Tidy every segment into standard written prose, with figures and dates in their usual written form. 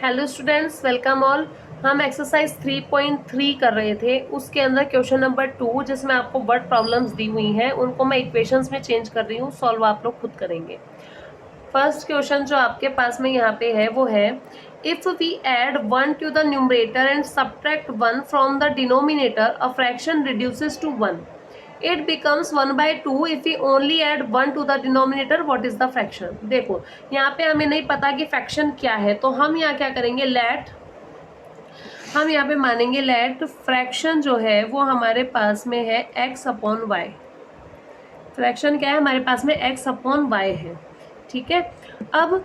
Hello students, welcome all. हम exercise 3.3 कर रहे थे, उसके अंदर क्वेश्चन नंबर 2 जिसमें आपको वर्ड प्रॉब्लम्स दी हुई हैं उनको मैं इक्वेशंस में चेंज कर रही हूँ। सॉल्व आप लोग खुद करेंगे। फर्स्ट क्वेश्चन जो आपके पास में यहाँ पे है वो है, if we add 1 to the numerator and subtract 1 from the denominator a fraction reduces to 1, it becomes 1/2 if we only add 1 to the denominator, what is the fraction. देखो यहाँ पे हमें नहीं पता कि फ्रैक्शन क्या है, तो हम यहाँ क्या करेंगे, हम यहाँ पे मानेंगे लेट फ्रैक्शन जो है वो हमारे पास में है x अपॉन वाई। फ्रैक्शन क्या है हमारे पास में, x अपॉन वाई है। ठीक है, अब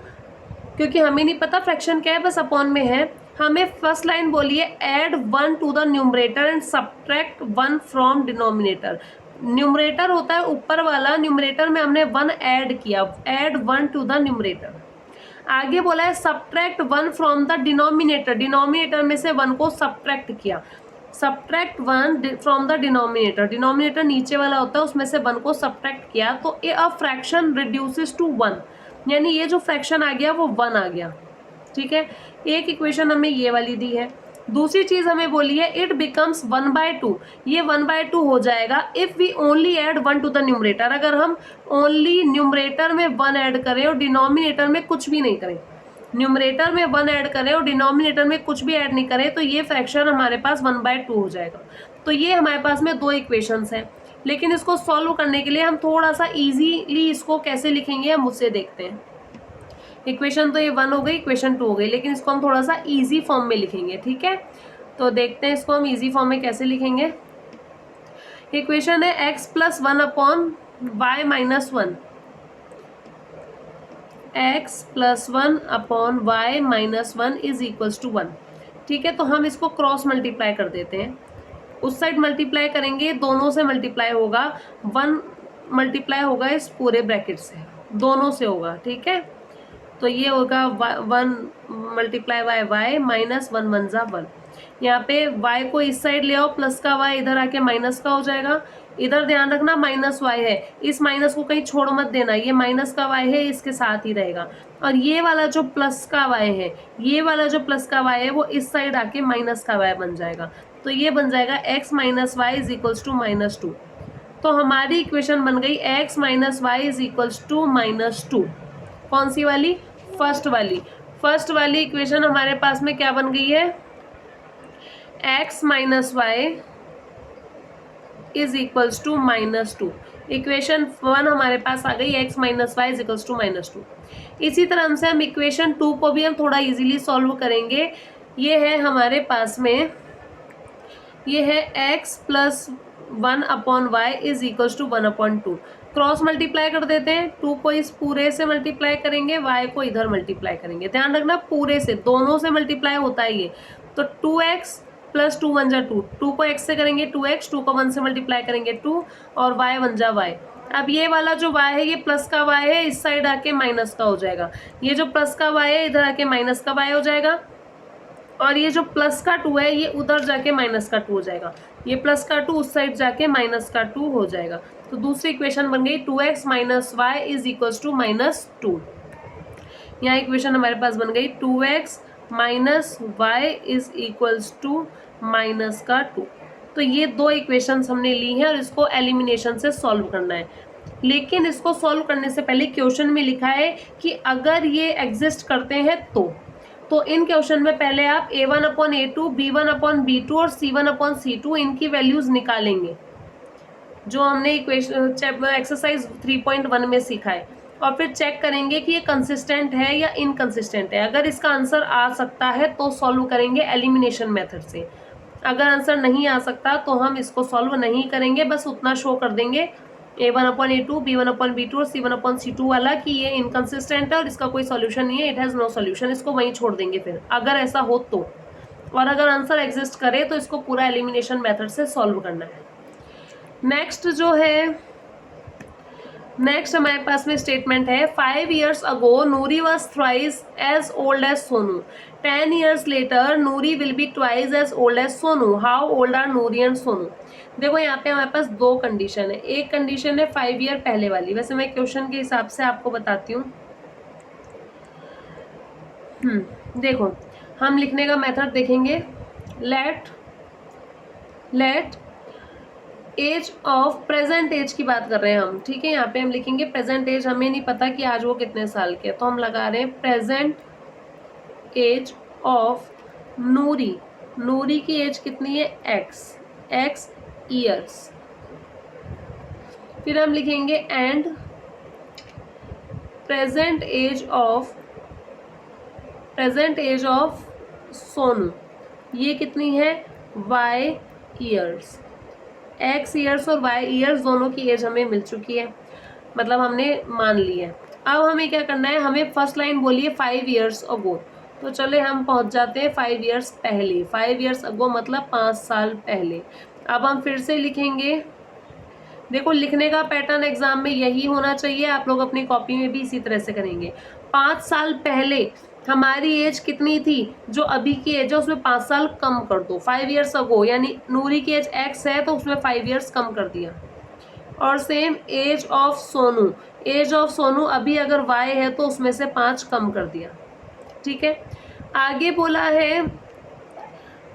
क्योंकि हमें नहीं पता फ्रैक्शन क्या है, बस अपॉन में है। हमें फर्स्ट लाइन बोलिए add 1 to the numerator and subtract 1 from denominator. Numerator होता है ऊपर वाला, न्यूमरेटर में हमने 1 ऐड किया, एड 1 टू द न्यूमरेटर। आगे बोला है subtract 1 from the denominator, denominator में से 1 को सब्ट्रैक्ट किया। Subtract 1 from the denominator, denominator नीचे वाला होता है उसमें से 1 को सब्ट्रैक्ट किया, तो ए अ फ्रैक्शन रिड्यूसेस टू 1, यानी ये जो फ्रैक्शन आ गया वो 1 आ गया। ठीक है, एक इक्वेशन हमें ये वाली दी है। दूसरी चीज हमें बोली है इट बिकम्स 1/2, ये 1/2 हो जाएगा if we only add 1 to the numerator. अगर हम ओनली न्यूमरेटर में 1 ऐड करें और डिनोमिनेटर में कुछ भी नहीं करें, न्यूमरेटर में 1 ऐड करें और डिनोमिनेटर में कुछ भी ऐड नहीं करें, तो ये फ्रैक्शन हमारे पास 1/2 हो जाएगा। तो ये हमारे पास में दो इक्वेशंस हैं, लेकिन इसको सॉल्व करने के लिए हम थोड़ा सा इजीली इसको कैसे लिखेंगे हम उससे देखते हैं। इक्वेशन तो ये 1 हो गई, इक्वेशन 2 हो गई, लेकिन इसको हम थोड़ा सा इजी फॉर्म में लिखेंगे। ठीक है, तो देखते हैं इसको हम इजी फॉर्म में कैसे लिखेंगे। इक्वेशन है x plus 1 upon y minus 1, x plus 1 upon y minus 1 is equals to 1। ठीक है, तो हम इसको क्रॉस मल्टीप्लाई कर देते हैं। उस साइड मल्टीप्लाई करेंगे, दोनों से मल्टीप्लाई होगा, 1 मल्टीप्लाई होगा इस पूरे ब्रैकेट से, दोनों से होगा। ठीक है, तो ये होगा 1 मल्टीप्लाई बाय वाई माइनस 1 1 जा 1। यहाँ पे y को इस साइड ले आओ, प्लस का y इधर आके माइनस का हो जाएगा। इधर ध्यान रखना माइनस y है, इस माइनस को कहीं छोड़ मत देना, ये माइनस का y है इसके साथ ही रहेगा। और ये वाला जो प्लस का y है, ये वाला जो प्लस का y है वो इस साइड आके माइनस का y बन जाएगा। तो ये बन जाएगा x minus y is equals to -2। तो हमारी इक्वेशन बन गई x minus y is equals to -2। कौन सी वाली, फर्स्ट वाली। फर्स्ट वाली इक्वेशन हमारे पास में क्या बन गई है, x minus y is equals to -2। Equation 1 हमारे पास आ गई, x minus y is equals to -2। इसी तरह से हम इक्वेशन 2 को भी हम थोड़ा इजीली सॉल्व करेंगे। ये है हमारे पास में, ये है x plus 1 upon y is equals to 1/2। Cross multiply कर देते हैं, 2 को इस पूरे से मल्टीप्लाई करेंगे, y को इधर मल्टीप्लाई करेंगे। ध्यान रखना पूरे से, दोनों से मल्टीप्लाई होता है ये। तो 2x प्लस 2 1 जा 2, 2 को x से करेंगे 2x, 2 को 1 से मल्टीप्लाई करेंगे 2, और y 1 जा y। अब ये वाला जो y है ये प्लस का y है, इस साइड आके माइनस का हो जाएगा। ये जो प्लस का y है इधर आके माइनस का y हो जाएगा, और ये जो प्लस का 2 है ये उधर जाके माइनस का 2 हो जाएगा। ये प्लस का 2 उस साइड जाके माइनस का 2 हो जाएगा। तो दूसरी इक्वेशन बन गई 2x minus y is equals to -2। यहाँ इक्वेशन हमारे पास बन गई 2x minus y is equals to -2। तो ये दो इक्वेशंस हमने ली हैं और इसको एलिमिनेशन से सॉल्व करना है। लेकिन इसको सॉल्व करने से पहले क्वेश्चन में लिखा है कि अगर ये एग्जिस्ट करते हैं तो इन क्वेश्चन में पहले आप a1/a2, b1/b2 और c1/c2 इनकी वैल्यूज निकालेंगे, जो हमने इक्वेशन एक्सरसाइज 3.1 में सीखा है, और फिर चेक करेंगे कि ये कंसिस्टेंट है या इनकंसिस्टेंट है। अगर इसका आंसर आ सकता है तो सॉल्व करेंगे एलिमिनेशन मेथड से, अगर आंसर नहीं आ सकता तो हम इसको सॉल्व नहीं करेंगे, बस उतना शो कर देंगे a1/a2, b1/b2 और c1/c2 वाला कि ये इनकंसिस्टेंट है और इसका कोई सॉल्यूशन नहीं है, इट हैज़ नो सॉल्यूशन। इसको वहीं छोड़ देंगे फिर, अगर ऐसा हो तो। और अगर आंसर एग्जिस्ट करे तो इसको पूरा एलिमिनेशन मेथड से सॉल्व करना है। नेक्स्ट जो है, नेक्स्ट हमारे पास में स्टेटमेंट है 5 years ago Noori was thrice as old as Sonu, 10 years later Noori will be twice as old as Sonu, how old are Noori and Sonu. देखो यहाँ पे हमारे पास दो कंडीशन है, एक कंडीशन है 5 year पहले वाली, वैसे मैं क्वेश्चन के हिसाब से आपको बताती हूँ। देखो हम लिखने का मेथड देखेंगे, let age of, present age की बात कर रहे हैं हम, ठीक है। यहाँ पे हम लिखेंगे प्रेजेंट एज, हमें नहीं पता कि आज वो कितने साल के, तो हम लगा रहे हैं present age of Noori. Noori की एज कितनी है, एक्स ईयर्स। फिर हम लिखेंगे and present age of Sonu, ये कितनी है, वाई ईयर्स। एक्स ईयर्स और वाई ईयर्स दोनों की एज हमें मिल चुकी है, मतलब हमने मान ली है। अब हमें क्या करना है, हमें फर्स्ट लाइन बोलिए 5 ईयर्स अगो, तो चले हम पहुंच जाते हैं 5 ईयर्स पहले। 5 ईयर्स अगो मतलब 5 साल पहले। अब हम फिर से लिखेंगे, देखो लिखने का पैटर्न एग्जाम में यही होना चाहिए, आप लोग अपनी कॉपी में भी इसी तरह से करेंगे। 5 साल पहले हमारी एज कितनी थी, जो अभी की एज है उसमें 5 साल कम कर दो। 5 ईयर्स अगो यानी नूरी की एज एक्स है तो उसमें 5 ईयर्स कम कर दिया। और same age of Sonu, age of Sonu अभी अगर वाई है तो उसमें से 5 कम कर दिया, ठीक है। आगे बोला है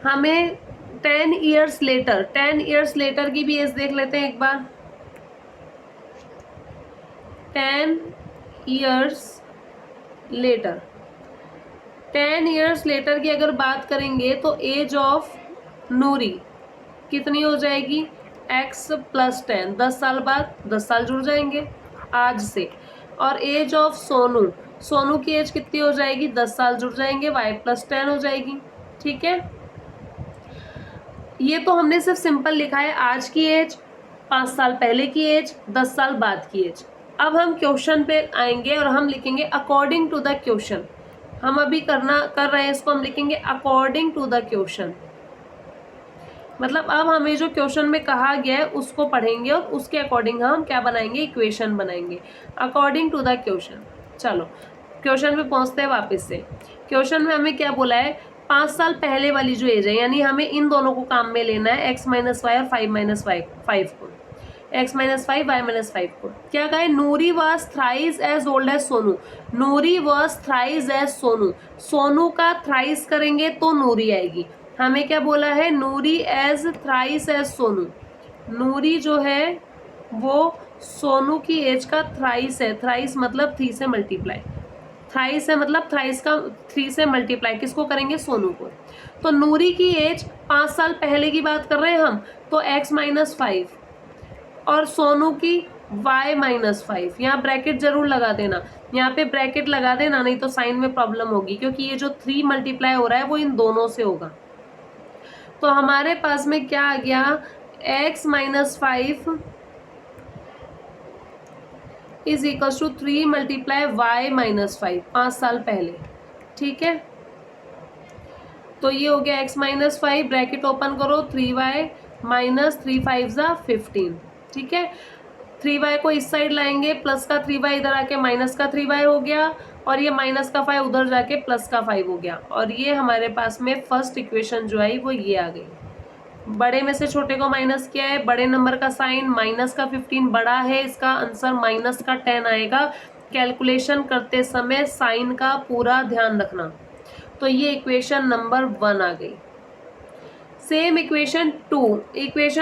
हमें 10 ईयर्स लेटर, 10 ईयर्स लेटर की भी एज देख लेते हैं एक बार। 10 ईयर्स लेटर, 10 ईयर्स लेटर की अगर बात करेंगे तो एज ऑफ नूरी कितनी हो जाएगी, x + 10, 10 साल बाद 10 साल जुड़ जाएंगे आज से। और एज ऑफ सोनू, सोनू की एज कितनी हो जाएगी, 10 साल जुड़ जाएंगे, y + 10 हो जाएगी, ठीक है। ये तो हमने सिर्फ सिंपल लिखा है आज की एज, 5 साल पहले की एज, 10 साल बाद की एज। अब हम क्वेश्चन पे आएंगे और हम लिखेंगे अकॉर्डिंग टू द क्वेश्चन। हम अभी कर रहे हैं इसको, हम लिखेंगे अकॉर्डिंग टू द क्वेश्चन, मतलब अब हमें जो क्वेश्चन में कहा गया है उसको पढ़ेंगे और उसके अकॉर्डिंग हम क्या बनाएंगे, इक्वेशन बनाएंगे अकॉर्डिंग टू द क्वेश्चन। चलो क्वेश्चन पे पहुंचते हैं वापस से। क्वेश्चन में हमें क्या बोला है, 5 साल पहले वाली जो एज है, यानी हमें इन दोनों को काम में लेना है, x - y और 5 - 5 को, x - 5 y - 5 को। क्या कहे, Noori was thrice as old as Sonu, Noori was thrice as Sonu, Sonu का थ्राइस करेंगे तो नूरी आएगी। हमें क्या बोला है, नूरी एज थ्राइस एज सोनू, नूरी जो है वो सोनू की एज का थ्राइस है, थ्राइस मतलब 3 से मल्टीप्लाई, थ्राइस है मतलब थ्राइस का 3 से मल्टीप्लाई किसको करेंगे, सोनू को। तो नूरी की एज 5 साल पहले की बात कर रहे हैं हम, तो x - 5 और सोनू की y - 5, यहाँ ब्रैकेट जरूर लगा देना, यहाँ पे ब्रैकेट लगा देना, नहीं तो साइन में प्रॉब्लम होगी, क्योंकि ये जो 3 मल्टीप्लाई हो रहा है वो इन दोनों से होगा। तो हमारे पास में क्या आ गया, x - 5 is equal to 3 × y - 5, 5 साल पहले, ठीक है। तो ये हो गया x - 5, ब्रैकेट ओपन करो, 3y - 3 5 = 15, ठीक है। 3y को इस साइड लाएंगे, प्लस का 3y इधर आके माइनस का 3y हो गया, और ये माइनस का 5 उधर जाके प्लस का 5 हो गया, और ये हमारे पास में फर्स्ट इक्वेशन जो आई वो ये आ गई। बड़े में से छोटे को माइनस किया है, बड़े नंबर का साइन माइनस का 15 बड़ा है, इसका आंसर माइनस का 10 आएगा। कैलकुलेशन करते समय साइन का पूरा ध्यान रखना। तो ये इक्वेशन नंबर 1 आ गई। सेम इक्वेशन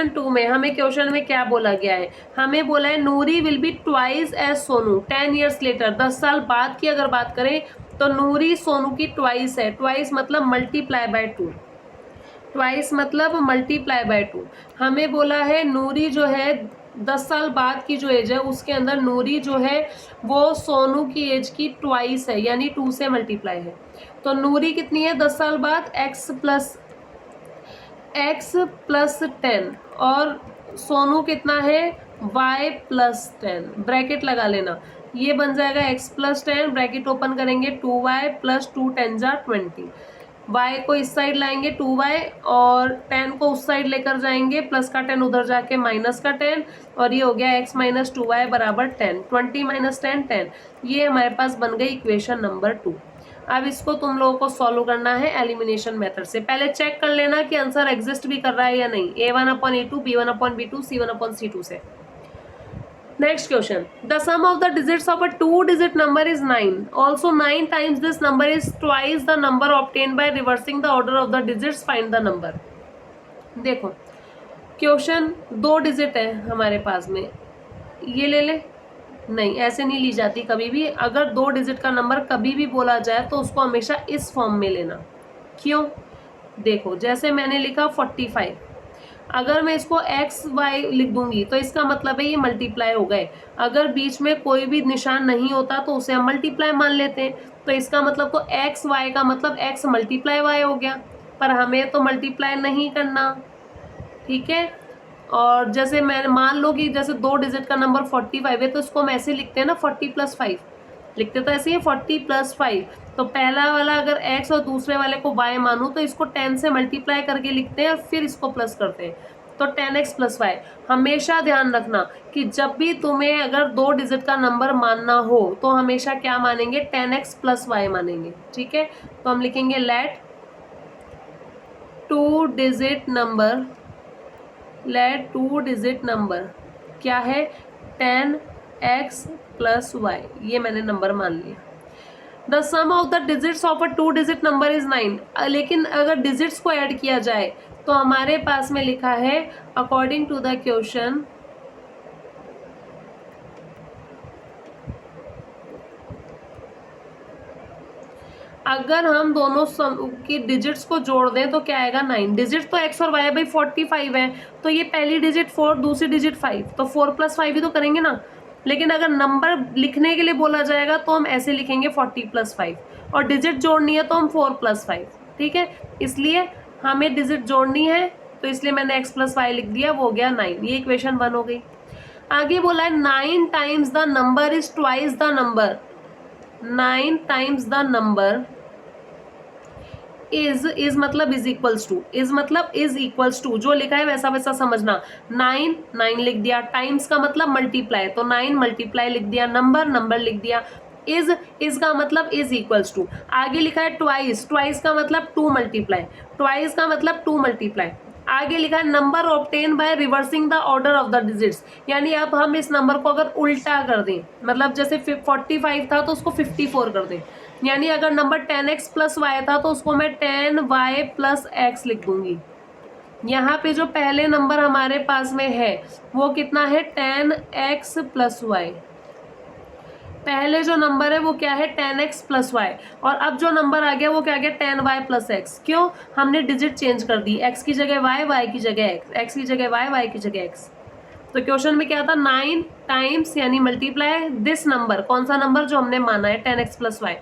2 में हमें क्वेश्चन में क्या बोला गया है, हमें बोला है Noori will be twice as Sonu 10 years later, 10 साल बाद की अगर बात करें तो नूरी सोनू की ट्वाइस है, ट्वाइस मतलब मल्टीप्लाई बाय 2, ट्वाइस मतलब मल्टीप्लाई बाय 2। हमें बोला है नूरी जो है 10 साल बाद की जो एज है उसके अंदर नूरी जो है वो सोनू की एज की ट्वाइस है, यानी 2 से मल्टीप्लाई है। तो नूरी कितनी है 10 साल बाद, x + 10, और सोनू कितना है y + 10, ब्रैकेट लगा लेना, ये बन जाएगा x + 10, ब्रैकेट ओपन करेंगे 2y + 2 10 = 20, y को इस साइड लाएंगे 2y और 10 को उस साइड लेकर जाएंगे, प्लस का 10 उधर जाके माइनस का 10, और ये हो गया x - 2y = 10, 20 - 10 10, ये हमारे पास बन गई इक्वेशन नंबर 2। अब इसको तुम लोगों को सॉल्व करना है एलिमिनेशन मेथड से। पहले चेक कर लेना कि आंसर एग्जिस्ट भी कर रहा है या नहीं, a1/a2, b1/b2, c1/c2 से। Next question, the sum of the digits of a 2-digit number is 9. Also 9 times this number is twice the number obtain by reversing the order of the digits. Find the number. देखो question 2 digit है हमारे पास में, ये ले ले. नहीं, ऐसे नहीं ली जाती कभी भी. अगर 2 डिजिट का नंबर कभी भी बोला जाए तो उसको हमेशा इस फॉर्म में लेना. क्यों? देखो जैसे मैंने लिखा 45, अगर मैं इसको एक्स वाई लिख दूंगी तो इसका मतलब है ये मल्टीप्लाई हो गए. अगर बीच में कोई भी निशान नहीं होता तो उसे हम मल्टीप्लाई मान लेते हैं. तो इसका मतलब तो एक्स वाई का मतलब एक्स मल्टीप्लाई वाई हो गया, पर हमें तो मल्टीप्लाई नहीं करना. ठीक है. और जैसे मैं मान लो कि जैसे 2 डिजिट का नंबर 45 है तो इसको हम ऐसे लिखते हैं ना, 40 + 5 लिखते तो ऐसे ही 40 + 5. तो पहला वाला अगर x और दूसरे वाले को y मानूं तो इसको 10 से मल्टीप्लाई करके लिखते हैं और फिर इसको प्लस करते हैं. तो 10x + y. हमेशा ध्यान रखना कि जब भी तुम्हें अगर 2 डिजिट का नंबर मानना हो तो हमेशा क्या मानेंगे, 10x + y मानेंगे. ठीक है. तो हम लिखेंगे लेट 2 डिजिट नंबर क्या है, 10x + y. ये मैंने नंबर मान लिया. The sum of the digits of a 2-digit number is 9. लेकिन अगर डिजिट्स को ऐड किया जाए तो हमारे पास में लिखा है अकॉर्डिंग टू द क्वेश्चन, अगर हम दोनों की डिजिट्स को जोड़ दें तो क्या आएगा, 9. डिजिट तो x और y बाई 45 है, तो ये पहली डिजिट 4, दूसरी डिजिट 5, तो 4 + 5 ही तो करेंगे ना. लेकिन अगर नंबर लिखने के लिए बोला जाएगा तो हम ऐसे लिखेंगे 40 + 5, और डिजिट जोड़नी है तो हम 4 + 5. ठीक है. इसलिए हमें डिजिट जोड़नी है तो इसलिए मैंने x + y लिख दिया, वो हो गया 9. ये इक्वेशन 1 हो गई. आगे बोला है 9 times the number is twice the number. 9 times the number is मतलब इज इक्वल्स टू, इज मतलब इज इक्वल्स टू, जो लिखा है वैसा वैसा समझना. 9 लिख दिया, टाइम्स का मतलब मल्टीप्लाई, तो 9 मल्टीप्लाई लिख दिया, नंबर लिख दिया. इज का मतलब इज इक्वल्स टू. आगे लिखा है ट्वाइस का मतलब 2 मल्टीप्लाई, ट्वाइस का मतलब 2 मल्टीप्लाई. आगे लिखा है number obtain by reversing the order of the digits. यानी अब हम इस नंबर को अगर उल्टा कर दें, मतलब जैसे 45 था तो उसको 54 कर दें. यानी अगर नंबर 10x + y था तो उसको मैं 10y + x लिख दूंगी. यहाँ पे जो पहले नंबर हमारे पास में है वो कितना है, 10x + y. पहले जो नंबर है वो क्या है, 10x + y. और अब जो नंबर आ गया वो क्या आ गया, 10y + x. क्यों? हमने डिजिट चेंज कर दी, x की जगह y की जगह x की जगह y की जगह x. तो क्वेश्चन में क्या था, 9 टाइम्स यानी मल्टीप्लाई दिस नंबर, कौन सा नंबर जो हमने माना है 10x + y.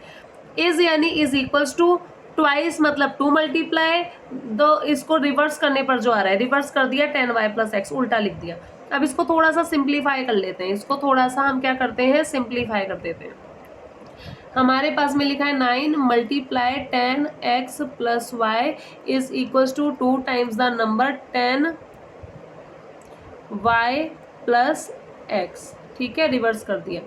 इज यानी इज इक्वल्स टू, ट्वाइस मतलब 2 मल्टीप्लाई, दो इसको रिवर्स करने पर जो आ रहा है, रिवर्स कर दिया, 10y + x उल्टा लिख दिया. अब इसको थोड़ा सा सिंप्लीफाई कर लेते हैं, इसको थोड़ा सा हम क्या करते हैं, सिंप्लीफाई कर देते हैं. हमारे पास में लिखा है 9 multiply 10x + y is equals to 2 times the number 10y + x. ठीक है, रिवर्स कर दिया.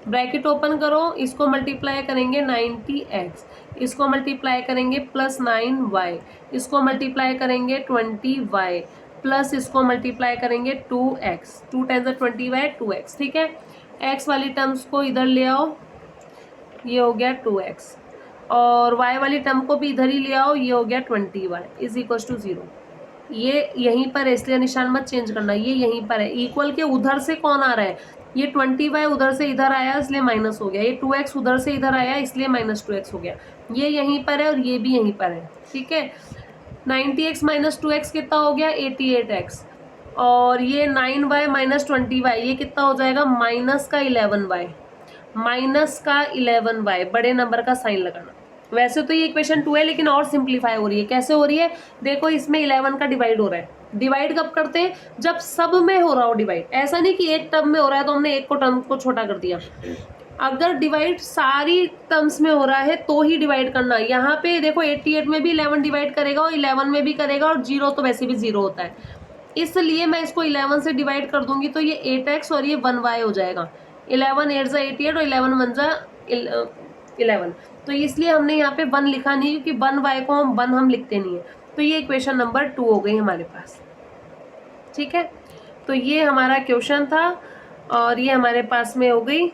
ब्रैकेट ओपन करो, इसको मल्टीप्लाई करेंगे 90x, इसको मल्टीप्लाई करेंगे +9y, इसको मल्टीप्लाई करेंगे 20y, प्लस इसको मल्टीप्लाई करेंगे 2x, 2 × 20y 2x. ठीक है. x वाली टर्म्स को इधर ले आओ, ये हो गया 2x, और y वाली टर्म को भी इधर ही ले आओ, ये हो गया 20y इज इक्वल टू 0. ये यहीं पर है इसलिए निशान मत चेंज करना, ये यहीं पर है. इक्वल के उधर से कौन आ रहा है, ये 20y उधर से इधर आया इसलिए माइनस हो गया, ये 2x उधर से इधर आया इसलिए -2x हो गया. ये यहीं पर है और ये भी यहीं पर है. ठीक है. 90x - 2x कितना हो गया, 88x, और ये 9y - 20y ये कितना हो जाएगा, -11y, -11y. बड़े नंबर का साइन लगाना. वैसे तो ये इक्वेशन 2 है लेकिन और सिंप्लीफाई हो रही है. कैसे हो रही है, देखो इसमें 11 का डिवाइड हो रहा है. डिवाइड कब करते हैं, जब सब में हो रहा हो डिवाइड. ऐसा नहीं कि एक टर्म में हो रहा है तो हमने एक को टर्म को छोटा कर दिया. अगर डिवाइड सारी टर्म्स में हो रहा है तो ही डिवाइड करना. यहाँ पे देखो 88 में भी 11 डिवाइड करेगा और 11 में भी करेगा, और 0 तो वैसे भी 0 होता है, इसलिए मैं इसको 11 से डिवाइड कर दूंगी तो ये 8x और ये 1y हो जाएगा. 11 8 × 88 और 11 1 × 11. तो इसलिए हमने यहाँ पे 1 लिखा नहीं, क्योंकि 1y को हम 1 हम लिखते नहीं है. तो ये इक्वेशन नंबर 2 हो गई हमारे पास. ठीक है. तो ये हमारा क्वेश्चन था. और ये हमारे पास में हो गई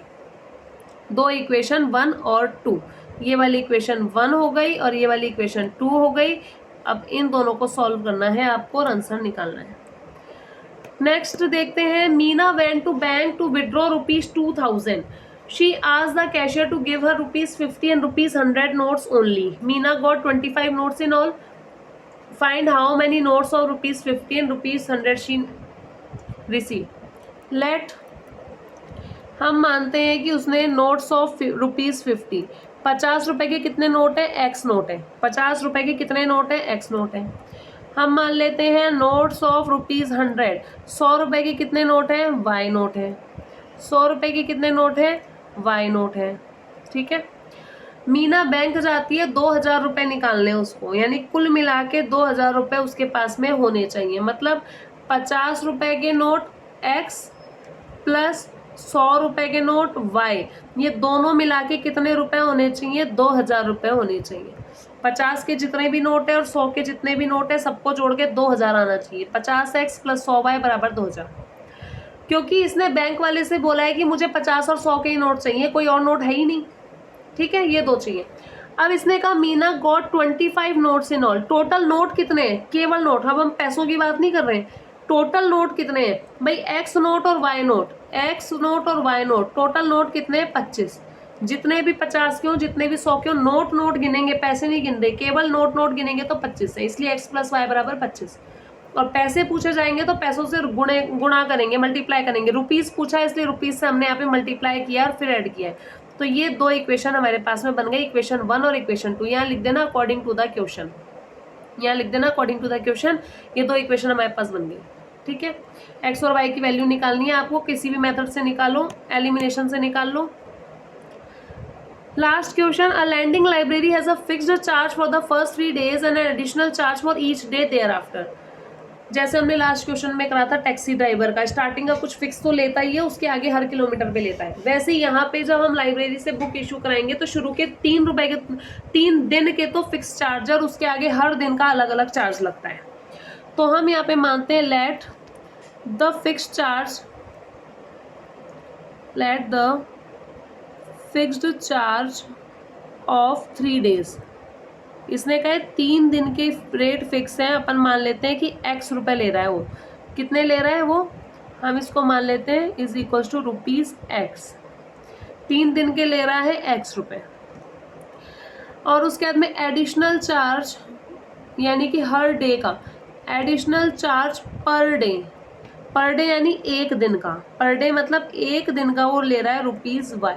दो इक्वेशन 1 और 2। ये वाली इक्वेशन 1 हो गई और ये वाली इक्वेशन 2 हो गई। अब इन दोनों को सॉल्व करना है आपको और आंसर निकालना है। नेक्स्ट देखते हैं, Meena went to bank to withdraw ₹2000। She asked the cashier to give her ₹50 and ₹100 notes only. Meena got 25 notes in all. Find how many notes of ₹50 and ₹100 she received. Let हम मानते हैं कि उसने notes of ₹50, 50 रुपए के कितने note है, x note है। 50 रुपए के कितने नोट है, एक्स नोट है। हम मान लेते हैं नोट्स ऑफ ₹100, 100 रुपए के कितने नोट है, वाई नोट है। 100 रुपए के कितने नोट है, वाई नोट है। ठीक है, मीना बैंक जाती है 2000 रुपए निकालने उसको, यानी कुल मिला के 2000 रुपए उसके पास में होने चाहिए। मतलब 50 रुपए के नोट एक्स प्लस 100 रुपए के नोट वाई, ये दोनों मिला के कितने रुपए होने चाहिए, 2000 रुपए होने चाहिए। 50 के जितने भी नोट है और 100 के जितने भी नोट है सबको जोड़ के 2000 आना चाहिए। 50x प्लस 100y बराबर 2000। क्योंकि इसने बैंक वाले से बोला है कि मुझे 50 और 100 के ही नोट चाहिए, कोई और नोट है ही नहीं। ठीक है, ये दो चाहिए। अब इसने कहा Meena got 25 notes in all. Total note कितने हैं, केवल नोट, अब हम पैसों की बात नहीं कर रहे हैं। टोटल नोट कितने हैं भाई, एक्स नोट और वाई नोट, एक्स नोट और वाई नोट, टोटल नोट कितने हैं, 25। जितने भी 50 के हो, जितने भी 100 के हो, नोट नोट गिनेंगे, पैसे नहीं गिनते, केवल नोट नोट गिनेंगे तो 25 है, इसलिए एक्स प्लस वाई बराबर 25। और पैसे पूछे जाएंगे तो पैसों से गुणा करेंगे, मल्टीप्लाई करेंगे। रुपीस पूछा है इसलिए रुपीस से हमने यहाँ पे मल्टीप्लाई किया और फिर ऐड किया है। तो ये दो इक्वेशन हमारे पास में बन गई, इक्वेशन 1 और इक्वेशन 2। यहाँ लिख देना अकॉर्डिंग टू द क्वेश्चन, यहाँ लिख देना अकॉर्डिंग टू द क्वेश्चन। ये दो इक्वेशन हमारे पास बन गई। ठीक है, एक्स और वाई की वैल्यू निकालनी है आपको, किसी भी मेथड से निकालो, एलिमिनेशन से निकाल लो। Last question, a lending library has a fixed charge for the first 3 days and an additional charge for each day thereafter. जैसे हमने लास्ट क्वेश्चन में करा था टैक्सी ड्राइवर का, स्टार्टिंग का कुछ फिक्स तो लेता ही है, उसके आगे हर किलोमीटर पे लेता है। वैसे यहाँ पे जब हम लाइब्रेरी से बुक इशू कराएंगे तो शुरू के 3 रुपए के 3 दिन के तो फिक्स चार्ज और उसके आगे हर दिन का अलग अलग चार्ज लगता है। तो हम यहाँ पे मानते हैं let the fixed charge of 3 days। इसने कहा 3 दिन के रेट फिक्स है, अपन मान लेते हैं कि x रुपए ले रहा है वो, कितने ले रहा है वो, हम इसको मान लेते हैं इज इक्वल टू ₹x। 3 दिन के ले रहा है x रुपए। और उसके बाद में एडिशनल चार्ज, यानी कि हर डे का एडिशनल चार्ज पर डे यानी एक दिन का, पर डे मतलब एक दिन का वो ले रहा है ₹y।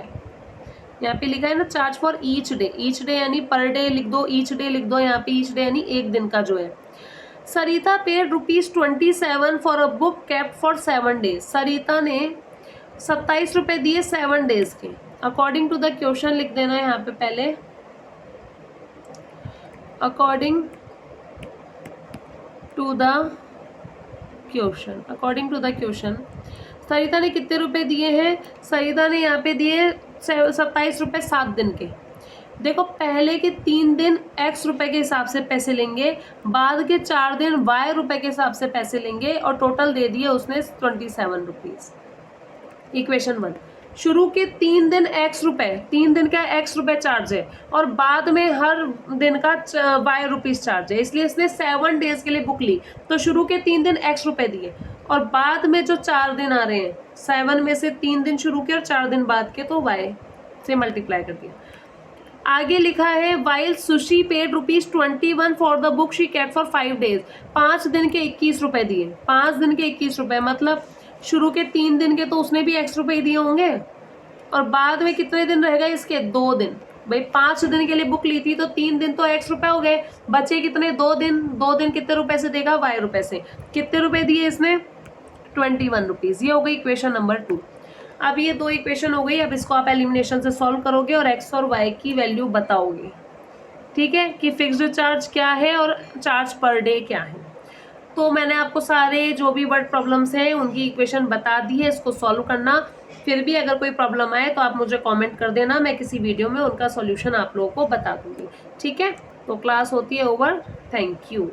यहाँ पे लिखा है ना चार्ज फॉर ईच डे यानी पर डे लिख दो, ईच डे लिख दो, यहाँ पे ईच डे यानी एक दिन का जो है। Sarita paid ₹27 for a book kept for 7 days। Sarita ने 27 रुपए दिए 7 days के। अकॉर्डिंग टू द क्वेश्चन लिख देना यहाँ पे पहले, अकॉर्डिंग टू द क्वेश्चन सरिता ने कितने रुपए दिए हैं, सरिता ने यहाँ पे दिए 27 रुपए 7 दिन के। देखो पहले के 3 दिन x रुपए के हिसाब से पैसे लेंगे, बाद के 4 दिन y रुपए के हिसाब से पैसे लेंगे और टोटल दे दिए उसने 27 रुपीज। इक्वेशन 1, शुरू के 3 दिन x रुपए, 3 दिन का x रुपए चार्ज है और बाद में हर दिन का y रुपीज चार्ज है, इसलिए इसने 7 days के लिए बुक ली। तो शुरू के 3 दिन x रुपए दिए और बाद में जो 4 दिन आ रहे हैं, 7 में से 3 दिन शुरू के और 4 दिन बाद के, तो y से मल्टीप्लाई कर दिया। आगे लिखा है while sushi paid ₹21 for the book she kept for 5 days। 5 दिन के 21 रुपए दिए, 5 दिन के 21 रुपए, मतलब शुरू के 3 दिन के तो उसने भी x रुपए दिए होंगे और बाद में कितने दिन रहेगा इसके, 2 दिन। भाई 5 दिन के लिए बुक ली थी तो 3 दिन तो x रुपए हो गए, बचे कितने, 2 दिन। 2 दिन कितने रुपए से देगा, y रुपए से। कितने रुपए दिए इसने, 21 रुपीज। ये हो गई इक्वेशन नंबर 2। अब ये दो इक्वेशन हो गई, अब इसको आप एलिमिनेशन से सॉल्व करोगे और x और y की वैल्यू बताओगे। ठीक है, कि फिक्स्ड चार्ज क्या है और चार्ज पर डे क्या है। तो मैंने आपको सारे जो भी वर्ड प्रॉब्लम्स हैं उनकी इक्वेशन बता दी है, इसको सॉल्व करना। फिर भी अगर कोई प्रॉब्लम आए तो आप मुझे कमेंट कर देना, मैं किसी वीडियो में उनका सॉल्यूशन आप लोगों को बता दूंगी। ठीक है, तो क्लास होती है ओवर। Thank you.